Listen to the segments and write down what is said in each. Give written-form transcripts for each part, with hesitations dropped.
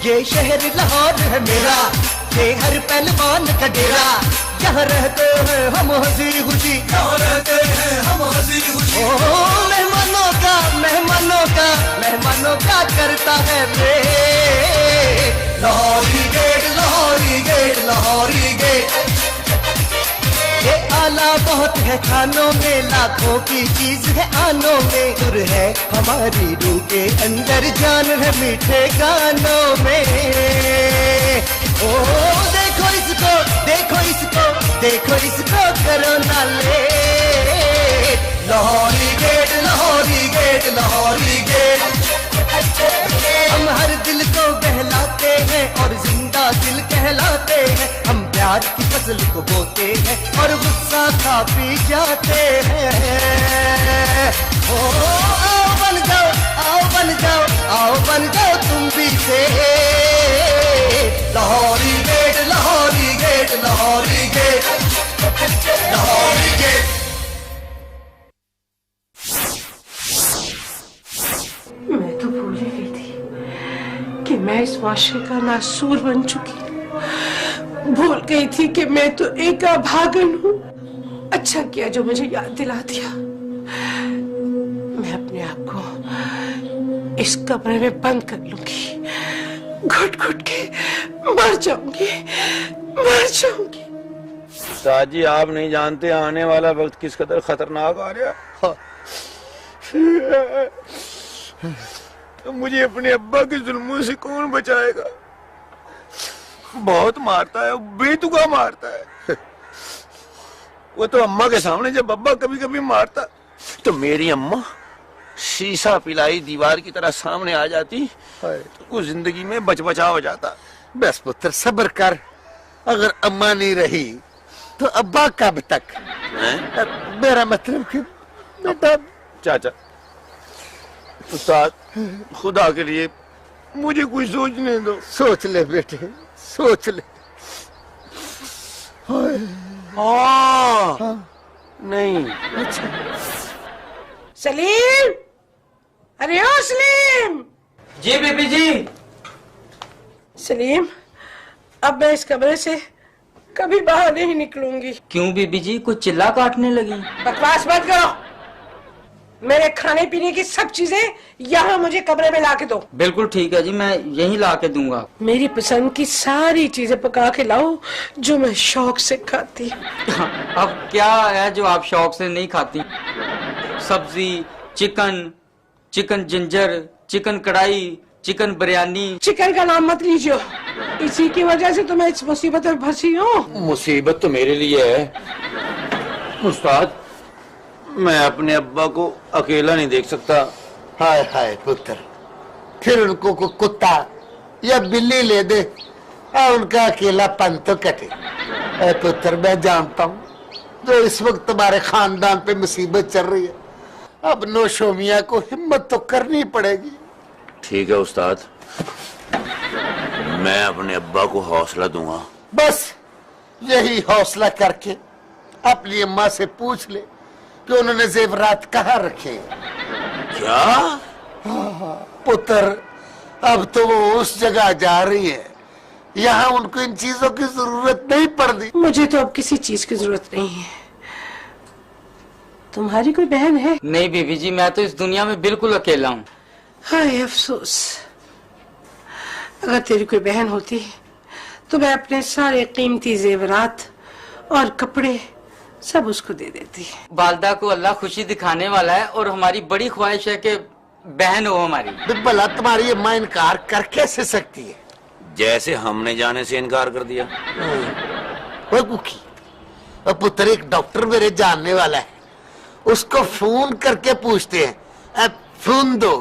ये शहर लाहौर है मेरा, ये हर पहलवान का डेरा, यहाँ रहते हैं हम हंसी खुशी, यहाँ रहते हैं हम हंसी खुशी। ओ मेहमानों का मेहमानों का मेहमानों का करता है वे Lahori gate Lahori gate Lahori gate. ये आला बहुत है खानों में, लाखों की चीज है आनों में, सुर है हमारी रूह के अंदर, जान है मीठे गानों में। ओ देखो इसको देखो इसको देखो इसको करो ना ले Lahori gate Lahori gate Lahori gate. हम हर दिल को बहलाते हैं और जिंदा दिल कहलाते हैं, हम प्यार की फसल को बोते हैं और गुस्सा खा पी जाते हैं। ओ आओ बन जाओ आओ बन जाओ आओ बन जाओ तुम भी से Lahori gate Lahori gate Lahori gate Lahori gate. मैं तो भूल ही गई थी कि मैं इस माशरे का नासूर बन चुकी हूँ। भूल गई थी कि मैं तो एक अभागन हूँ। अच्छा किया जो मुझे याद दिला दिया। मैं अपने आप को इस कमरे में बंद कर लूंगी, घुट घुट के मर जाऊंगी मर जाऊंगी। साजी आप नहीं जानते आने वाला वक्त किस कदर खतरनाक आ रहा है। तो मुझे अपने अब्बा के जुल्मों से कौन बचाएगा? बहुत मारता है, बेतुका मारता है। वो तो अम्मा के सामने जब अब्बा कभी कभी मारता तो मेरी अम्मा शीशा पिलाई दीवार की तरह सामने आ जाती तो कुछ जिंदगी में बचबचा हो जाता। बस पुत्र सब्र कर, अगर अम्मा नहीं रही तो अब्बा कब तक? मेरा मतलब कि बेटा। चाचा उस्ताद खुदा के लिए मुझे कुछ सोचने दो। सोच ले बेटे सोच ले। नहीं अच्छा सलीम, अरे ओ सलीम। जी बीबी जी। सलीम, अब मैं इस कमरे से कभी बाहर नहीं निकलूंगी। क्यों बीबी जी, कुछ चिल्ला काटने लगी? बकवास मत करो। मेरे खाने पीने की सब चीजें यहाँ मुझे कमरे में ला के दो। बिल्कुल ठीक है जी, मैं यहीं ला के दूंगा। मेरी पसंद की सारी चीजें पका के लाओ जो मैं शौक से खाती। अब क्या है जो आप शौक से नहीं खाती? सब्जी, चिकन, चिकन जिंजर, चिकन कढ़ाई, चिकन बिरयानी। चिकन का नाम मत लीजिए, इसी की वजह से तो मैं इस मुसीबत में फंसी हूँ। मुसीबत तो मेरे लिए है उस्ताद, मैं अपने अब्बा को अकेला नहीं देख सकता। हाय हाय पुत्र, फिर उनको को कुत्ता या बिल्ली ले दे और उनका अकेलापन तो कटे। ऐ पुत्र मैं जानता हूँ जो इस वक्त तुम्हारे खानदान पे मुसीबत चल रही है, अब नौशोमिया को हिम्मत तो करनी पड़ेगी। ठीक है उस्ताद, मैं अपने अब्बा को हौसला दूंगा। बस यही हौसला करके अपनी अम्मा से पूछ ले कि उन्होंने जेवरात कहाँ रखे। क्या पुत्र, अब तो वो उस जगह जा रही है, यहाँ उनको इन चीजों की जरूरत नहीं पड़ती। मुझे तो अब किसी चीज की जरूरत नहीं है। तुम्हारी कोई बहन है? नहीं बीबी जी, मैं तो इस दुनिया में बिल्कुल अकेला हूँ। हाय अफसोस, अगर तेरी कोई बहन होती तो मैं अपने सारे कीमती जेवरात और कपड़े सब उसको दे देती। वालदा को अल्लाह खुशी दिखाने वाला है और हमारी बड़ी ख्वाहिश है कि बहन हो हमारी। भला तुम्हारी अम्मा इनकार कर कैसे सकती है? जैसे हमने जाने से इनकार कर दिया। वो कुकी, वो पुत्र एक डॉक्टर मेरे जानने वाला है, उसको फोन करके पूछते हैं। अब फोन दो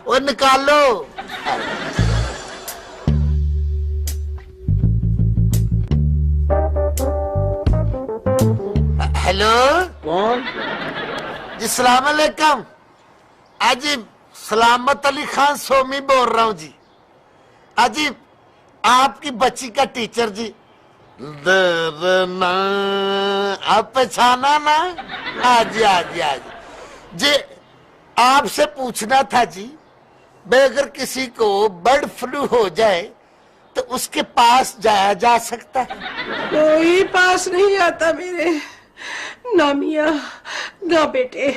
और निकालो। हेलो कौन? जी सलाम अलैकुम। अजी सलामत अली खान सोमी बोल रहा हूँ जी। अजी आपकी बच्ची का टीचर जी। आप पहचाना ना? हाँ जी हाँ जी हाँ जी। जी आपसे पूछना था जी, भाई अगर किसी को बर्ड फ्लू हो जाए तो उसके पास जाया जा सकता है? कोई पास नहीं आता मेरे, ना मियाँ ना बेटे।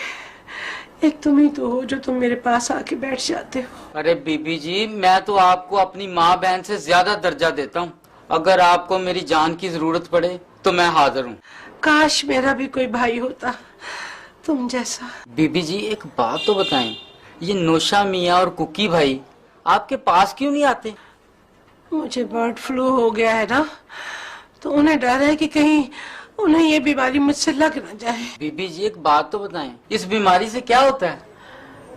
एक तुम ही तो हो जो तुम मेरे पास आके बैठ जाते हो। अरे बीबी जी, मैं तो आपको अपनी माँ बहन से ज्यादा दर्जा देता हूँ। अगर आपको मेरी जान की जरूरत पड़े तो मैं हाजिर हूँ। काश मेरा भी कोई भाई होता तुम जैसा। बीबी जी एक बात तो बताएं, ये नौशा मियाँ और कुकी भाई आपके पास क्यों नहीं आते? मुझे बर्ड फ्लू हो गया है ना, तो उन्हें डर है कि कहीं उन्हें ये बीमारी मुझसे लग न जाए। बीबी जी एक बात तो बताएं, इस बीमारी से क्या होता है?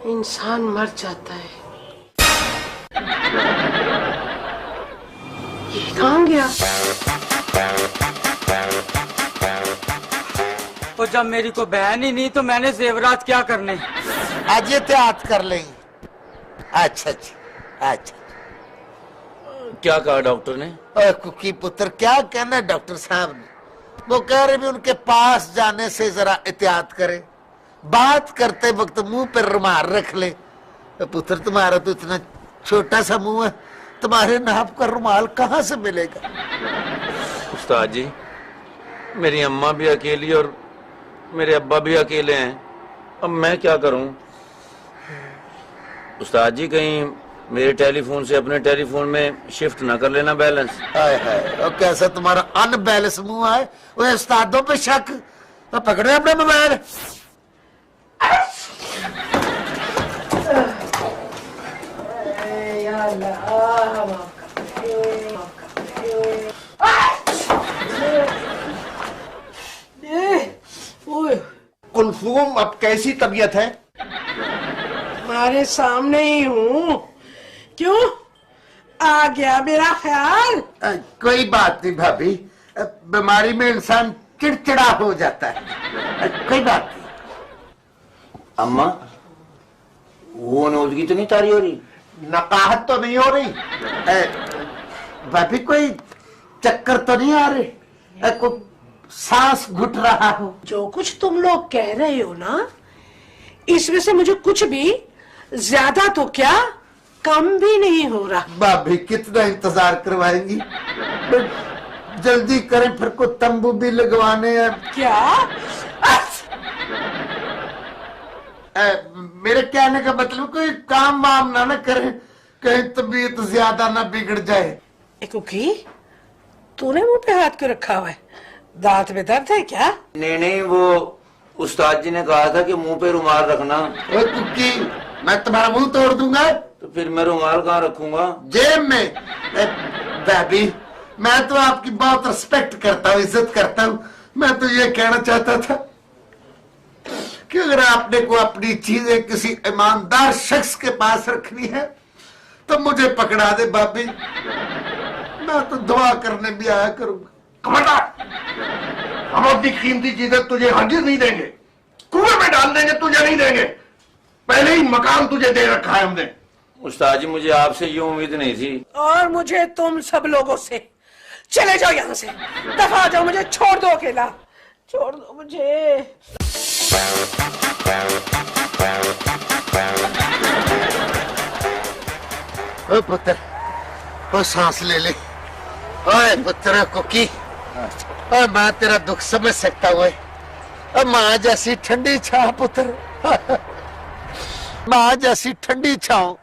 इंसान मर जाता है। ये कहाँ गया? तो जब मेरी को बहन ही नहीं तो मैंने जेवरात क्या करने? आज ये त्याग कर लेंगे। अच्छा अच्छा अच्छा। क्या कहा डॉक्टर ने? ओए कुकी पुत्र, क्या कहना है डॉक्टर साहब ने? वो कह रहे भी उनके पास जाने से जरा एहतियात करे, बात करते वक्त मुंह पर रुमाल रख ले। पुत्र तुम्हारा तो इतना छोटा सा मुंह है, तुम्हारे नाप का रुमाल कहाँ से मिलेगा? उस्ताद जी, मेरी अम्मा भी अकेली और मेरे अब्बा भी अकेले हैं, अब मैं क्या करूं? उस्ताद जी कहीं मेरे टेलीफोन से अपने टेलीफोन में शिफ्ट ना कर लेना बैलेंस। हाय हाय, और कैसा तुम्हारा अनबैलेंस मुंह है? वो उस्तादों पे शक। तो पकड़े अपने मोबाइल। कुलसूम, अब कैसी तबीयत है? तुम्हारे सामने ही हूँ। क्यों आ गया मेरा ख्याल? कोई बात नहीं भाभी, बीमारी में इंसान चिड़चिड़ा हो जाता है। कोई बात नहीं। अम्मा, वो नौजगी तो नहीं तारी हो रही? नकाहत तो नहीं हो रही? भाभी कोई चक्कर तो नहीं आ रहे? कोई सांस घुट रहा हो? जो कुछ तुम लोग कह रहे हो ना, इसमें से मुझे कुछ भी, ज्यादा तो क्या कम भी नहीं हो रहा। भाभी कितना इंतजार करवाएंगी? जल्दी करें, फिर को तंबू भी लगवाने हैं। क्या? मेरे कहने का मतलब कोई काम वाम ना करें, कहीं तबीयत ज्यादा ना बिगड़ जाए। कुकी, तूने मुंह पे हाथ क्यों रखा हुआ है? दांत में दर्द है क्या? नहीं नहीं, वो उस्ताद जी ने कहा था कि मुंह पे रुमाल रखना। ओ कुकी, मैं तुम्हारा मुंह तोड़ दूंगा। तो फिर मैं रुमाल कहाँ रखूंगा? जेब में। भाभी, मैं तो आपकी बहुत रिस्पेक्ट करता हूँ, इज्जत करता हूँ। मैं तो ये कहना चाहता था कि अगर आपने को अपनी चीजें किसी ईमानदार शख्स के पास रखनी है तो मुझे पकड़ा दे भाभी, मैं तो दुआ करने भी आया करूंगा। हम अपनी कीमती चीजें तुझे हरगिज नहीं देंगे, कुएं में डाल देंगे, तुझे नहीं देंगे। पहले ही मकान तुझे दे रखा है हमने। उस्ताद जी, मुझे आपसे ये उम्मीद नहीं थी। और मुझे तुम सब लोगों से। चले जाओ यहाँ से, दफा जाओ, मुझे छोड़ दो अकेला, छोड़ दो मुझे। ओ पुत्र, ओ सांस ले ले। ओए पुत्र कुकी, ओ माँ तेरा दुख समझ सकता हूँ। ओ माँ जैसी ठंडी छांव पुत्र, माँ जैसी ठंडी छांव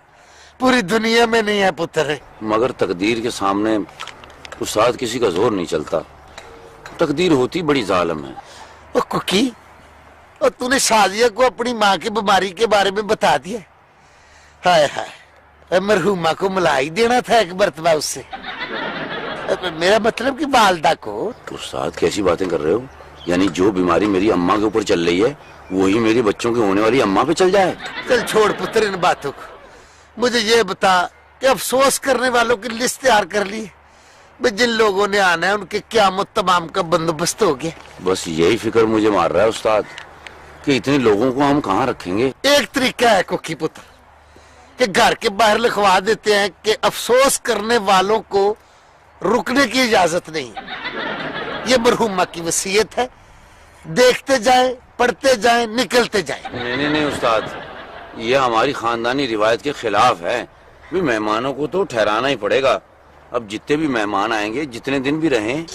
पूरी दुनिया में नहीं है पुत्र। मगर तकदीर के सामने उस्ताद किसी का जोर नहीं चलता। तकदीर होती बड़ी जालिम है। ओ कुकी, और तूने शादिया को अपनी माँ की बीमारी के बारे में बता दिया? हाय हाय, मरहुमा को मलाई देना था एक मरतबा उससे। मेरा मतलब कि वालदा को। उस्ताद कैसी बातें कर रहे हो? यानी जो बीमारी मेरी अम्मा के ऊपर चल रही है वही मेरे बच्चों के होने वाली अम्मा पे चल जाए? चल छोड़ पुत्र इन बातों को, मुझे ये बता कि अफसोस करने वालों की लिस्ट तैयार कर ली? जिन लोगों ने आना है उनके क़यामत तमाम का बंदोबस्त हो गया। बस यही फिक्र मुझे मार रहा है उस्ताद कि इतने लोगों को हम कहाँ रखेंगे। एक तरीका है कुकी पुत्र कि घर के बाहर लिखवा देते हैं कि अफसोस करने वालों को रुकने की इजाजत नहीं। ये मरहुमा की वसीयत है, देखते जाए, पढ़ते जाए, निकलते जाए। नहीं नहीं नहीं उस्ताद, ये हमारी खानदानी रिवायत के खिलाफ है। भी मेहमानों को तो ठहराना ही पड़ेगा। अब जितने भी मेहमान आएंगे, जितने दिन भी रहें।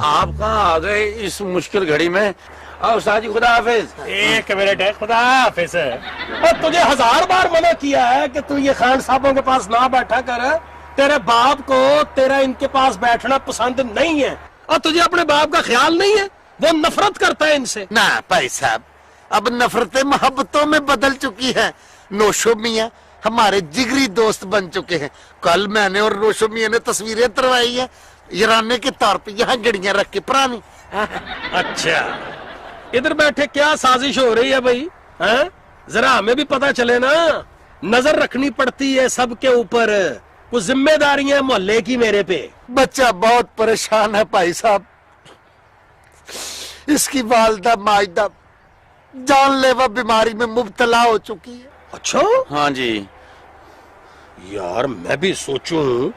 आप कहाँ आ गए इस मुश्किल घड़ी में? आओ उस्ताद जी, खुदा हाफिज। एक मिनट है, खुदा हाफिज। और तुझे 1000 बार मना किया है कि तू ये खान साहबों के पास ना बैठा कर। तेरे बाप को तेरा इनके पास बैठना पसंद नहीं है और तुझे अपने बाप का ख्याल नहीं है। वो नफरत करता है इनसे। ना भाई साहब, अब नफरतें मोहब्बतों में बदल चुकी है। नौशो मियाँ हमारे जिगरी दोस्त बन चुके हैं। कल मैंने और नौशो मियाँ ने तस्वीरें तरवाई है ईराने के तौर पे, यहाँ गड़ियां रख के पुरानी। अच्छा, इधर बैठे क्या साजिश हो रही है भाई? हैं? जरा हमें भी पता चले ना। नजर रखनी पड़ती है सबके ऊपर। कुछ जिम्मेदारियां मोहल्ले की मेरे पे। बच्चा बहुत परेशान है भाई साहब। इसकी वालदा माजदा जानलेवा बीमारी में मुब्तला हो चुकी है। अच्छा? हाँ जी। यार मैं भी सोचूं,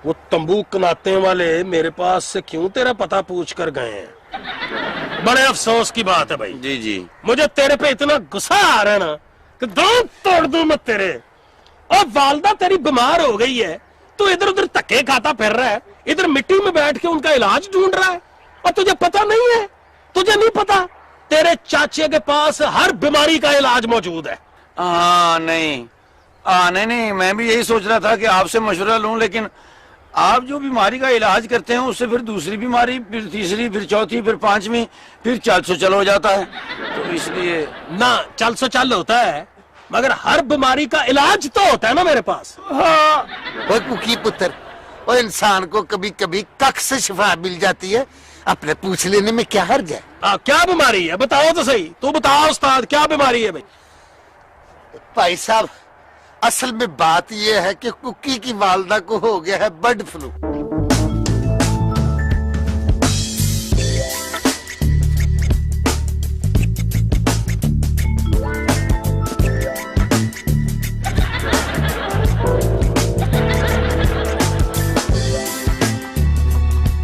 वो तंबू कनाते वाले मेरे पास से क्यों तेरा पता पूछ कर गए हैं? बड़े अफसोस की बात है भाई। जी जी। मुझे तेरे पे इतना गुस्सा आ रहा है ना कि दांत तोड़ दूं मैं तेरे। और वालदा तेरी बीमार हो गई है, तू इधर उधर धक्के खाता फिर रहा है, इधर मिट्टी में बैठ के उनका इलाज ढूंढ रहा है। और तुझे पता नहीं है? तुझे नहीं पता तेरे चाचे के पास हर बीमारी का इलाज मौजूद है। नहीं, मैं भी यही सोच रहा था कि आपसे मशवरा लूं, लेकिन आप जो बीमारी का इलाज करते हैं उससे फिर दूसरी बीमारी, फिर तीसरी, फिर चौथी, फिर पांचवी, फिर 400 हो जाता है। तो इसलिए ना 400 होता है, मगर हर बीमारी का इलाज तो होता है ना मेरे पास। हाँ। वो कुकी पुत्र, वो इंसान को कभी कभी कख से शिफा मिल जाती है। अपने पूछ लेने में क्या हर्ज है? क्या बीमारी है बताओ तो सही। तू बताओ उस्ताद, क्या बीमारी है भाई? भाई साहब, असल में बात यह है कि कुकी की वालदा को हो गया है बर्ड फ्लू।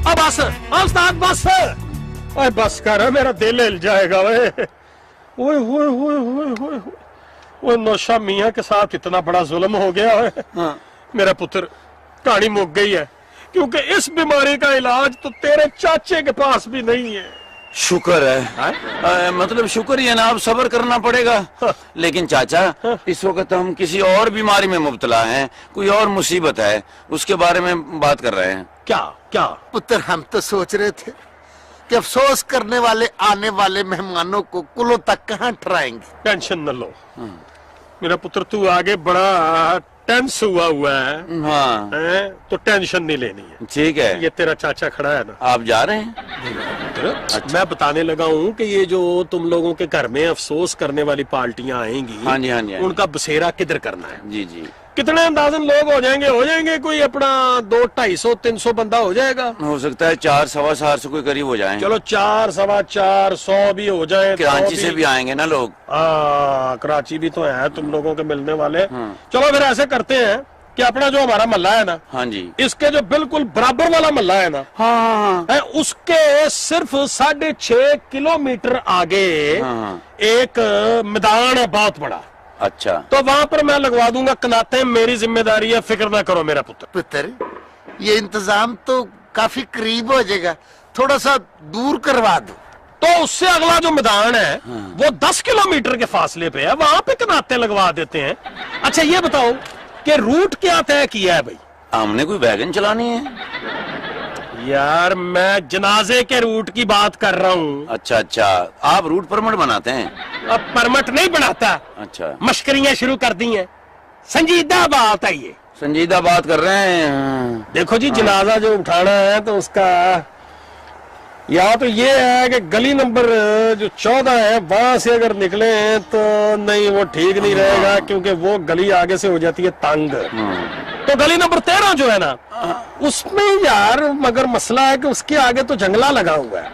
अब बस उस्ताद, बस। ओए बस कर, मेरा दिल हिल जाएगा। वो नौशा मियाँ के साथ इतना बड़ा जुल्म हो गया है। हाँ। मेरा पुत्र, कहानी मुक गई है, क्योंकि इस बीमारी का इलाज तो तेरे चाचे के पास भी नहीं है। शुक्र है। मतलब शुक्र ही है ना, अब सब्र करना पड़ेगा। लेकिन चाचा, इस वक्त हम किसी और बीमारी में मुब्तला हैं, कोई और मुसीबत है, उसके बारे में बात कर रहे हैं। क्या पुत्र, हम तो सोच रहे थे कि अफसोस करने वाले आने वाले मेहमानों को कुलों तक कहाँ ठहराएंगे। टेंशन न लो मेरा पुत्र, तू आगे बड़ा टेंस हुआ है। हाँ। तो टेंशन नहीं लेनी है। ठीक है। ये तेरा चाचा खड़ा है ना। आप जा रहे हैं? अच्छा। मैं बताने लगा हूँ कि ये जो तुम लोगों के घर में अफसोस करने वाली पार्टियां आएंगी, हाँ जी, हाँ जी, हाँ जी। उनका बसेरा किधर करना है। जी जी। कितने अंदाजन लोग हो जाएंगे? कोई अपना 200-250-300 बंदा हो जाएगा। हो सकता है 400-425 कोई करीब हो जाए। चलो 400-425 भी हो जाए। कराची से भी आएंगे ना लोग। कराची भी तो है तुम लोगों के मिलने वाले। चलो फिर ऐसे करते हैं कि अपना जो हमारा मल्ला है ना, हाँ जी, इसके जो बिल्कुल बराबर वाला मल्ला है ना, हाँ, है, उसके सिर्फ 6.5 किलोमीटर आगे एक मैदान है बहुत बड़ा। अच्छा। तो वहां पर मैं लगवा दूंगा कनाते। मेरी जिम्मेदारी है, फिक्र ना करो मेरा पुत्र। पुत्र, ये इंतजाम तो काफी करीब हो जाएगा, थोड़ा सा दूर करवा दो। तो उससे अगला जो मैदान है वो 10 किलोमीटर के फासले पे है, वहां पे कनाते लगवा देते हैं। अच्छा ये बताओ कि रूट क्या तय किया है भाई? हमने कोई वैगन चलानी है? यार मैं जनाजे के रूट की बात कर रहा हूँ। अच्छा, आप रूट परमिट बनाते हैं? अब परमिट नहीं बनाता। अच्छा। मश्करियां शुरू कर दी हैं। संजीदा बात है ये। संजीदा बात कर रहे हैं। देखो जी, जनाजा जो उठाना है तो उसका या तो ये है कि गली नंबर जो 14 है वहां से अगर निकले तो नहीं, वो ठीक नहीं रहेगा, क्योंकि वो गली आगे से हो जाती है तंग। तो गली नंबर 13 जो है ना, उसमें यार मगर मसला है कि उसके आगे तो जंगला लगा हुआ है।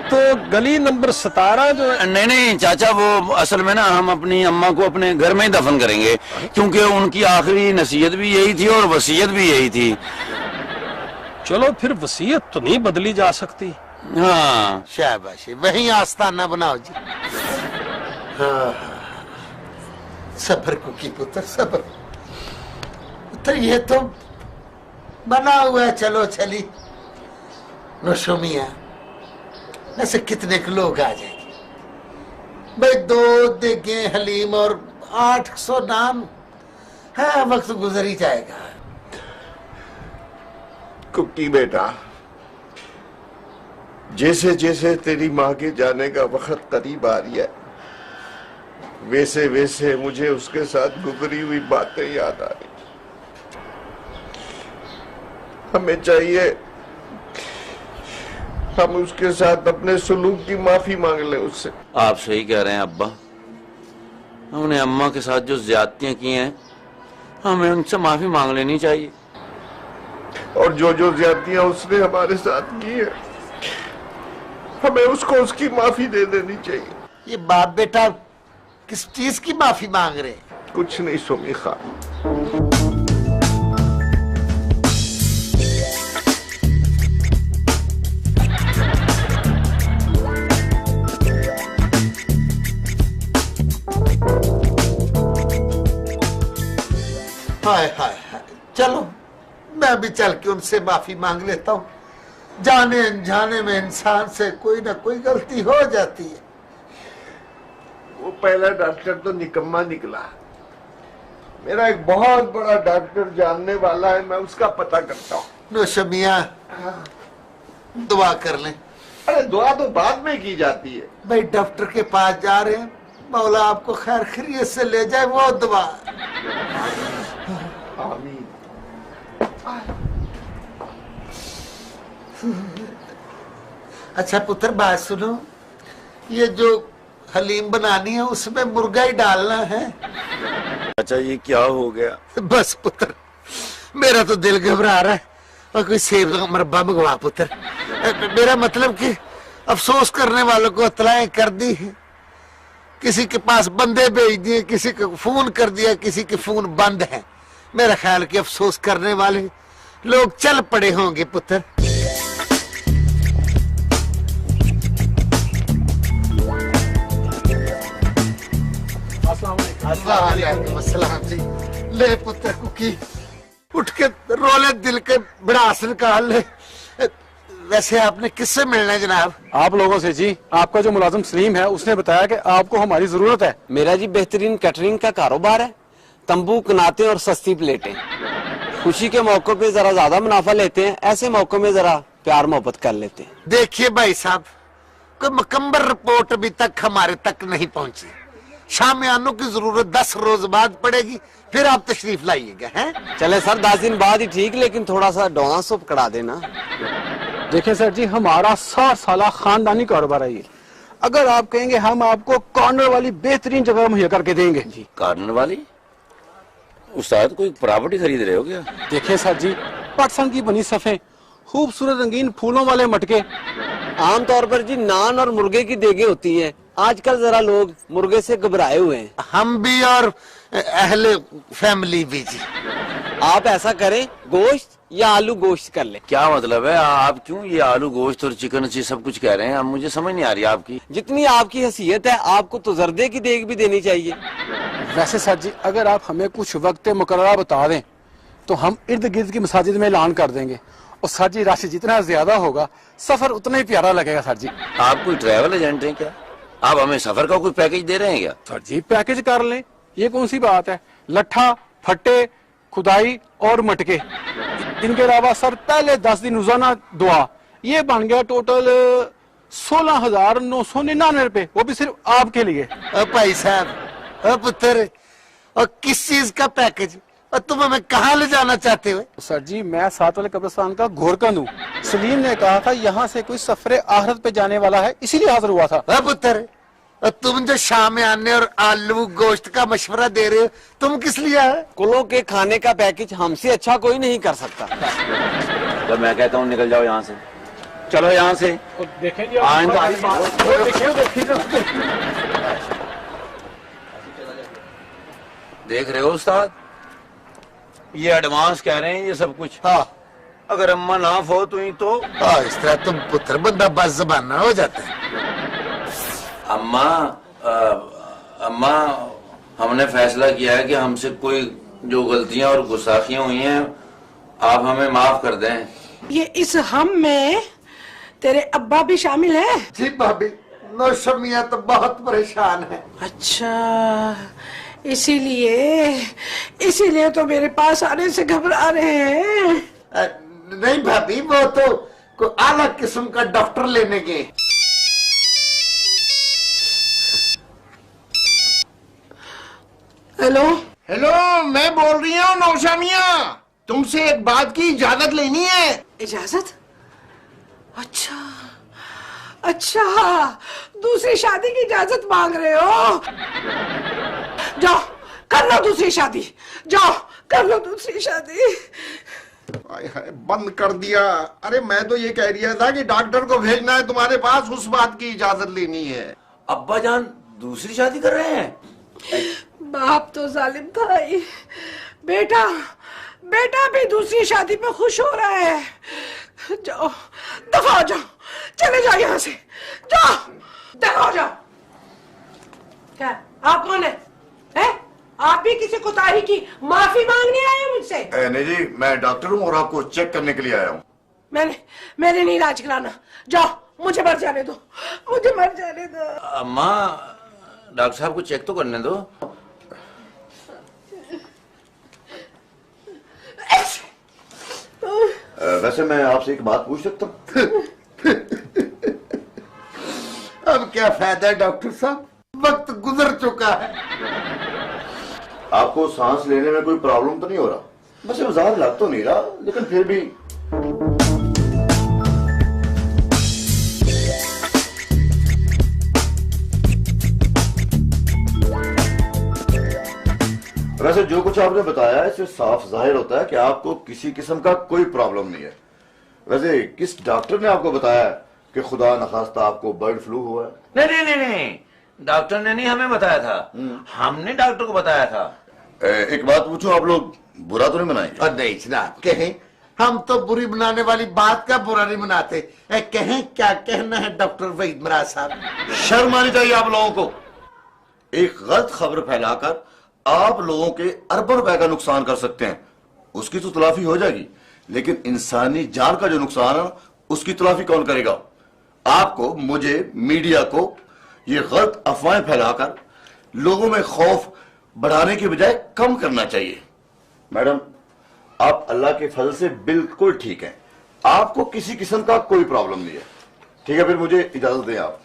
तो गली नंबर 17 जो है, नहीं चाचा, वो असल में ना हम अपनी अम्मा को अपने घर में ही दफन करेंगे, क्योंकि उनकी आखिरी नसीहत भी यही थी और वसीयत भी यही थी। चलो फिर वसीयत तो नहीं बदली जा सकती। हाँ शाबाशी, वही आस्थाना बनाओ जी। हाँ सबर कुकी पुत्र सबर पुत्र, ये तो बना हुआ है, चलो चली नोशो मियां। ऐसे कितने के लोग आ जाएंगे भाई, 2 देगे हलीम और 800 नाम। हाँ वक्त गुजर ही जाएगा। कुकी बेटा, जैसे जैसे तेरी माँ के जाने का वक्त करीब आ रही है, वैसे वैसे मुझे उसके साथ गुजरी हुई बातें याद आ रही। हमें चाहिए हम उसके साथ अपने सुलूक की माफी मांग लें उससे। आप सही कह रहे हैं अब्बा, हमने अम्मा के साथ जो ज्यादतियां की हैं हमें उनसे माफी मांग लेनी चाहिए। और जो जो ज्यादतियां उसने हमारे साथ की है, हमें उसको उसकी माफी दे देनी चाहिए। ये बाप बेटा किस चीज की माफी मांग रहे हैं? कुछ नहीं सुमी खान। हाय हाय हाय, चलो मैं भी चल के उनसे माफी मांग लेता हूँ। जाने अनजाने में इंसान से कोई ना कोई गलती हो जाती है। वो पहला डॉक्टर तो निकम्मा निकला। मेरा एक बहुत बड़ा डॉक्टर जानने वाला है, मैं उसका पता करता हूँ। नोशो मियां दुआ कर लें। अरे दुआ तो बाद में की जाती है भाई, डॉक्टर के पास जा रहे हैं, मौला आपको खैर खैरियत से ले जाए, वो दुआ। आमीन। अच्छा पुत्र बात सुनो, ये जो हलीम बनानी है उसमें मुर्गा ही डालना है। अच्छा ये क्या हो गया? बस पुत्र, मेरा तो दिल घबरा रहा है, और कोई सेब का मरब्बा मंगवा पुत्र। मेरा मतलब कि अफसोस करने वालों को इत्तलाएं कर दी है, किसी के पास बंदे भेज दिए, किसी को फोन कर दिया, किसी के फोन बंद है। मेरा ख्याल कि अफसोस करने वाले लोग चल पड़े होंगे पुत्र। अस्सलाम जी। ले पुत्र कुकी, उठ के रोले दिल के भड़ास निकाल ले। वैसे आपने किससे मिलना है जनाब? आप लोगों से जी। आपका जो मुलाजिम सलीम है उसने बताया कि आपको हमारी जरूरत है। मेरा जी बेहतरीन कैटरिंग का कारोबार है, तंबू कनाते और सस्ती प्लेटें। खुशी के मौकों पे जरा ज्यादा मुनाफा लेते हैं, ऐसे मौकों में जरा प्यार मोहब्बत कर लेते हैं। देखिए भाई साहब, कोई मुकम्मल रिपोर्ट अभी तक हमारे तक नहीं पहुंची। शामियानों की जरूरत 10 रोज बाद पड़ेगी, फिर आप तशरीफ लाइएगा। हैं? चले सर 10 दिन बाद ही ठीक, लेकिन थोड़ा सा डोना सूप करा देना। देखिए सर जी, हमारा 60 साल खानदानी कारोबार है ये। अगर आप कहेंगे हम आपको कॉर्नर वाली बेहतरीन जगह मुहैया करके देंगे। जी कॉर्नर वाली? उस्ताद कोई प्रॉपर्टी खरीद रहे हो क्या? देखिए सर जी, पटसन की बनी सफे, खूबसूरत रंगीन फूलों वाले मटके। आमतौर पर जी नान और मुर्गे की देगे होती है, आजकल जरा लोग मुर्गे से घबराए हुए हैं। हम भी और अहले फैमिली भी जी। आप ऐसा करें, गोश्त या आलू गोश्त कर ले। क्या मतलब है? आप क्यों ये आलू गोश्त और चिकन अच्छी सब कुछ कह रहे हैं? अब मुझे समझ नहीं आ रही आपकी। जितनी आपकी हैसियत है, आपको तो जर्दे की देग भी देनी चाहिए। वैसे सर जी, अगर आप हमें कुछ वक्त मुकर्ररा बता दें तो हम इर्द गिर्द की मसाजिद में ऐलान कर देंगे, और सर जी राशि जितना ज्यादा होगा सफर उतना ही प्यारा लगेगा। सर जी आप कोई ट्रैवल एजेंट हैं क्या? आप हमें सफर का कोई पैकेज दे रहे हैं क्या? सर जी पैकेज कर लें, ये कौन सी बात है। लट्ठा, फट्टे, खुदाई और मटके, इनके अलावा सर पहले 10 दिन रोजाना दुआ, ये बन गया टोटल 16,999 रुपए, वो भी सिर्फ आपके लिए। भाई साहब, पुत्र, और किस चीज का पैकेज, और तुम हमें कहाँ ले जाना चाहते हो? सर जी मैं साथ वाले कब्रिस्तान का घोरकंद हूँ। सलीम ने कहा था यहाँ से कोई सफरे आहरत पे जाने वाला है, इसीलिए हाजिर हुआ था। पुत्र, और तुम जो शाम में आने और आलू गोश्त का मशवरा दे रहे हो, तुम किस लिए है? कुलों के खाने का पैकेज हमसे अच्छा कोई नहीं कर सकता। जब मैं कहता हूँ निकल जाओ यहाँ से, चलो यहाँ से। देख रहे हो उस्ताद, ये एडवांस कह रहे हैं ये सब कुछ। हाँ, अगर अम्मा ना हो तो ही तो। इस तरह तुम पुत्र बंदा बस जबाना हो जाता है। अम्मा अम्मा हमने फैसला किया है कि हमसे कोई जो गलतियां और गुस्ताखियां हुई हैं आप हमें माफ कर दें। ये इस हम में तेरे अब्बा भी शामिल है? जी भाभी, नौशा मियां तो बहुत परेशान है। अच्छा, इसीलिए तो मेरे पास आने से घबरा रहे हैं। नहीं भाभी, वो तो कोई आला किस्म का डॉक्टर लेने गए। हेलो हेलो, मैं बोल रही हूँ नौशा मियां, तुमसे एक बात की इजाजत लेनी है। इजाजत? अच्छा अच्छा, दूसरी शादी की इजाजत मांग रहे हो? जाओ कर लो दूसरी शादी, जाओ कर लो दूसरी शादी। हाय हाय, बंद कर दिया। अरे मैं तो ये कह रहा था कि डॉक्टर को भेजना है तुम्हारे पास, उस बात की इजाजत लेनी है। अब्बा जान दूसरी शादी कर रहे हैं? बाप तो जालिम था ही, बेटा भी दूसरी शादी पे खुश हो रहा है। जाओ, दफा हो जाओ, चले जाओ यहाँ से, जाओ, दफा हो जाओ। क्या आप कौन है? आप भी किसी कोताही की माफी मांगने आए हो मुझसे? नहीं जी, मैं डॉक्टर हूँ और आपको चेक करने के लिए आया हूँ। मैंने नहीं इलाज कराना, जाओ, मुझे मर जाने दो, मुझे मर जाने दो। अम्मा डॉक्टर साहब को चेक तो करने दो। वैसे मैं आपसे एक बात पूछ सकता हूँ? अब क्या फायदा है डॉक्टर साहब, वक्त गुजर चुका है। आपको सांस लेने में कोई प्रॉब्लम तो नहीं हो रहा? वैसे ज्यादा लग तो नहीं रहा, लेकिन फिर भी। वैसे जो कुछ आपने बताया है इससे साफ जाहिर होता है कि आपको किसी किस्म का कोई प्रॉब्लम नहीं है। वैसे किस डॉक्टर ने आपको बताया कि खुदा नखास्ता आपको बर्ड फ्लू हुआ है? नहीं, डॉक्टर ने नहीं हमें बताया था, हमने डॉक्टर को बताया था। एक बात पूछूं, आप लोग बुरा तो नहीं मनाएंगे? और नहीं जनाब, कहें हम तो बुरी बनाने वाली बात का बुरा नहीं मनाते। कहें क्या कहना है डॉक्टर वहीद मराज साहब? शर्म आनी चाहिए आप लोगों को। एक गलत खबर फैलाकर आप लोगों के अरबों रुपए का नुकसान कर सकते हैं, उसकी तो तलाफी हो जाएगी, लेकिन इंसानी जान का जो नुकसान है उसकी तलाफी कौन करेगा? आपको, मुझे, मीडिया को ये गलत अफवाहें फैलाकर लोगों में खौफ बढ़ाने के बजाय कम करना चाहिए। मैडम, आप अल्लाह के फजल से बिल्कुल ठीक हैं, आपको किसी किस्म का कोई प्रॉब्लम नहीं है। ठीक है, फिर मुझे इजाजत दें आप।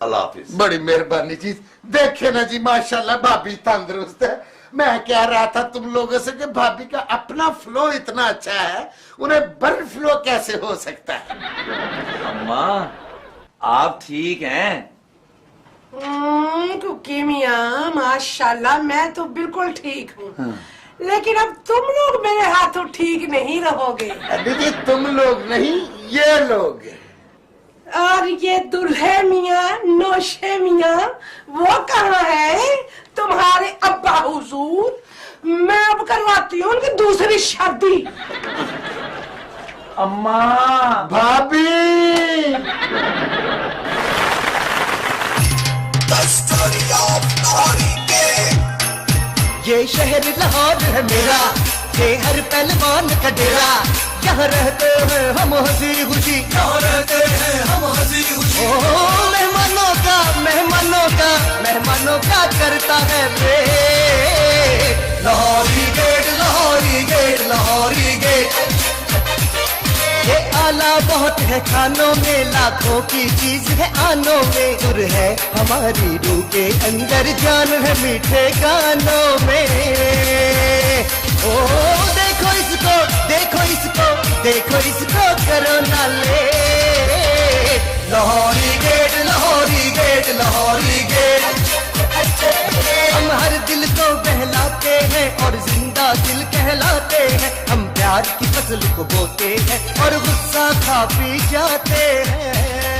अल्लाह हाफिज। बड़ी मेहरबानी जी। देखे ना जी, माशाल्लाह भाभी तंदुरुस्त है। मैं कह रहा था तुम लोगों से कि भाभी का अपना फ्लो इतना अच्छा है, उन्हें बर्ड फ्लो कैसे हो सकता है? अम्मा आप ठीक हैं? कुकी मियां, माशाल्लाह मैं तो बिल्कुल ठीक हूँ। लेकिन अब तुम लोग मेरे हाथों ठीक नहीं रहोगे। दीदी तुम लोग नहीं, ये लोग। और ये दुल्हे मियां, नौशे मियां, वो कहाँ है? तुम्हारे अब्बा हुजूर, मैं अब करवाती हूँ उनकी दूसरी शादी। अम्मा भाभी ये शहर लाहौर है मेरा, ये हर पहलवान का डेरा। यहाँ रहते हैं हम हंसी खुशी, यहाँ रहते हैं हम हंसी खुशी। मेहमानों का करता है wait. Lahori gate, Lahori gate, Lahori gate. ये आला बहुत है खानों में, लाखों की चीज है आनों में। सुर है हमारी रूह के अंदर, जान है मीठे गानों में। ओ देखो इसको, देखो इसको, देखो इसको, करो ना ले। Lahori gate, Lahori gate, Lahori gate. हम हर दिल को बहलाते हैं और जिंदा दिल कहलाते हैं। हम प्यार की फसल को बोते हैं और गुस्सा खा पी जाते हैं।